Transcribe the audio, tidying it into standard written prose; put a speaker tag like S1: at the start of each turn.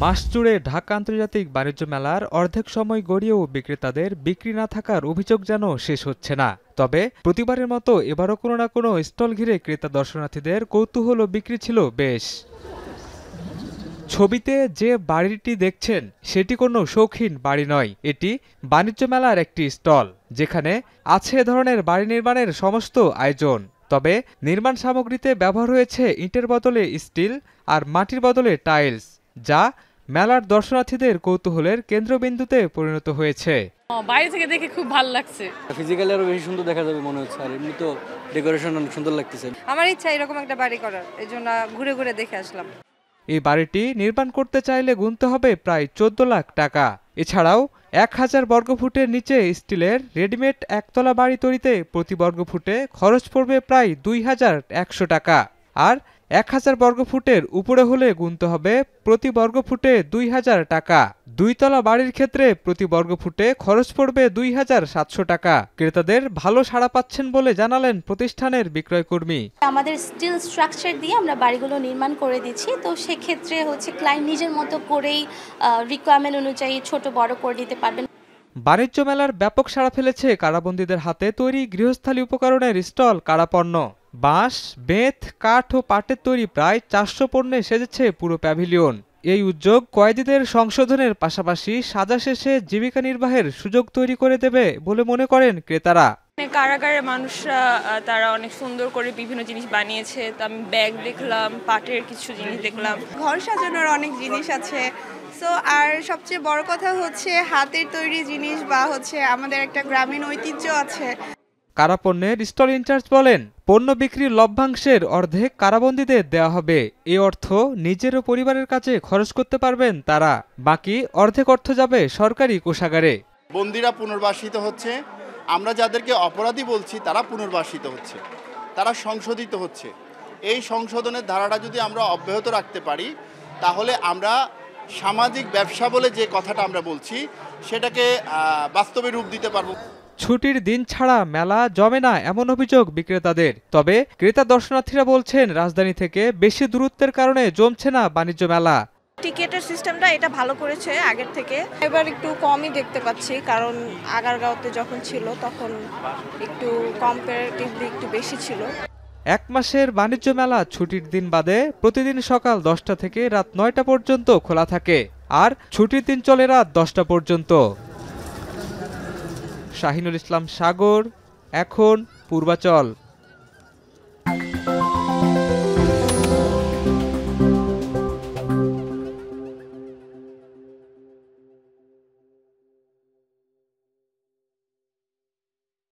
S1: মাস জুড়ে ঢাকা আন্তর্জাতিক বাণিজ্য মেলার অর্ধেক সময় গড়িয়েও বিক্রেতাদের বিক্রি না থাকার অভিযোগ যেন শেষ হচ্ছে না। তবে প্রতিবারের মতো এবারও কোনো না কোনো স্টল ঘিরে ক্রেতা দর্শনার্থীদের কৌতূহল ও বিক্রি ছিল বেশ। ছবিতে যে বাড়িটি দেখছেন সেটি কোনো শৌখিন বাড়ি নয়, এটি বাণিজ্য মেলার একটি স্টল, যেখানে আছে এ ধরনের বাড়ি নির্মাণের সমস্ত আয়োজন। তবে নির্মাণ সামগ্রীতে ব্যবহার হয়েছে ইটের বদলে স্টিল আর মাটির বদলে টাইলস, যা মেলার দর্শনার্থীদের কৌতূহলের কেন্দ্রবিন্দুতে পরিণত হয়েছে।
S2: বাইরে থেকে দেখে খুব ভালো লাগছে।
S3: ফিজিক্যালি আরো বেশি সুন্দর দেখা যাবে মনে হচ্ছে, আর এমনি তো ডেকোরেশন অনেক সুন্দর লাগতেছে।
S4: আমার ইচ্ছা এরকম একটা বাড়ি করার, এই জন্য ঘুরে ঘুরে দেখে আসলাম।
S1: এই বাড়িটি নির্মাণ করতে চাইলে গুনতে হবে প্রায় 14 লাখ টাকা। এছাড়াও 1000 বর্গফুটের নিচে স্টিলের রেডিমেড একতলা বাড়ি তৈরিতে প্রতি বর্গফুটে খরচ পড়বে প্রায় 2100 টাকা, আর 1000 বর্গফুটের উপরে হলে গুনতে হবে প্রতি বর্গফুটে 2000 টাকা। দুইতলা বাড়ির ক্ষেত্রে প্রতি বর্গফুটে খরচ পড়বে 2700 টাকা। ক্রেতাদের ভালো সাড়া পাচ্ছেন বলে জানালেন প্রতিষ্ঠানের বিক্রয়কর্মী।
S5: আমাদের স্টিল স্ট্রাকচার দিয়ে আমরা বাড়িগুলো নির্মাণ করে দিচ্ছি, তো সেক্ষেত্রে ক্লায়েন্ট নিজের মতো করেই রিকোয়ারমেন্ট অনুযায়ী ছোট বড় করে দিতে পারবেন।
S1: বাণিজ্য মেলার ব্যাপক সাড়া ফেলেছে কারাবন্দীদের হাতে তৈরি গৃহস্থালী উপকরণের স্টল কারাপণ্য। বাঁশ, বেত, কাঠ ও পাটের তৈরি প্রায় 400 পণ্যে সেজেছে পুরো প্যাভিলিয়ন। এই উদ্যোগ কয়েদিদের সংশোধনের পাশাপাশি সাজা শেষে জীবিকা নির্বাহের সুযোগ তৈরি করে দেবে বলে মনে করেন ক্রেতারা।
S2: কারাগারের মানুষরা তারা অনেক সুন্দর করে বিভিন্ন জিনিস বানিয়েছে। আমি ব্যাগ দেখলাম, পাটের কিছু জিনিস দেখলাম,
S4: ঘর সাজানোর অনেক জিনিস আছে। আর সবচেয়ে বড় কথা হচ্ছে হাতের তৈরি জিনিস বা আমাদের একটা গ্রামীণ ঐতিহ্য আছে।
S1: কারাপণ্যের স্টল ইনচার্জ বলেন, পণ্য বিক্রির লভ্যাংশের অর্ধেক কারাবন্দীদের দেওয়া হবে। এই অর্থ নিজের ও পরিবারের কাছে খরচ করতে পারবেন তারা, বাকি অর্ধেক অর্থ যাবে সরকারি কোষাগারে।
S6: বন্দীরা পুনর্বাসিত হচ্ছে, আমরা যাদেরকে অপরাধী বলছি তারা পুনর্বাসিত হচ্ছে, তারা সংশোধিত হচ্ছে। এই সংশোধনের ধারাটা যদি আমরা অব্যাহত রাখতে পারি, তাহলে আমরা সামাজিক ব্যবসা বলে যে কথাটা আমরা বলছি সেটাকে বাস্তবে রূপ দিতে পারবো।
S1: ছুটির দিন ছাড়া মেলা জমে না এমন অভিযোগ বিক্রেতাদের। তবে ক্রেতা দর্শনার্থীরা বলছেন, রাজধানী থেকে বেশি দূরত্বের কারণে জমছে না বাণিজ্য মেলা।
S7: টিকেটের সিস্টেমটা এটা ভালো করেছে আগের থেকে। এবার একটু কমই দেখতে পাচ্ছি, কারণ আগারগাঁওতে যখন ছিল তখন একটু কম্পারেটিভলি একটু বেশি ছিল।
S1: এক মাসের বাণিজ্য মেলা ছুটির দিন বাদে প্রতিদিন সকাল 10টা থেকে রাত 9টা পর্যন্ত খোলা থাকে, আর ছুটির দিন চলে রাত 10টা পর্যন্ত। শাহিনুল ইসলাম সাগর, এখন পূর্বাচল।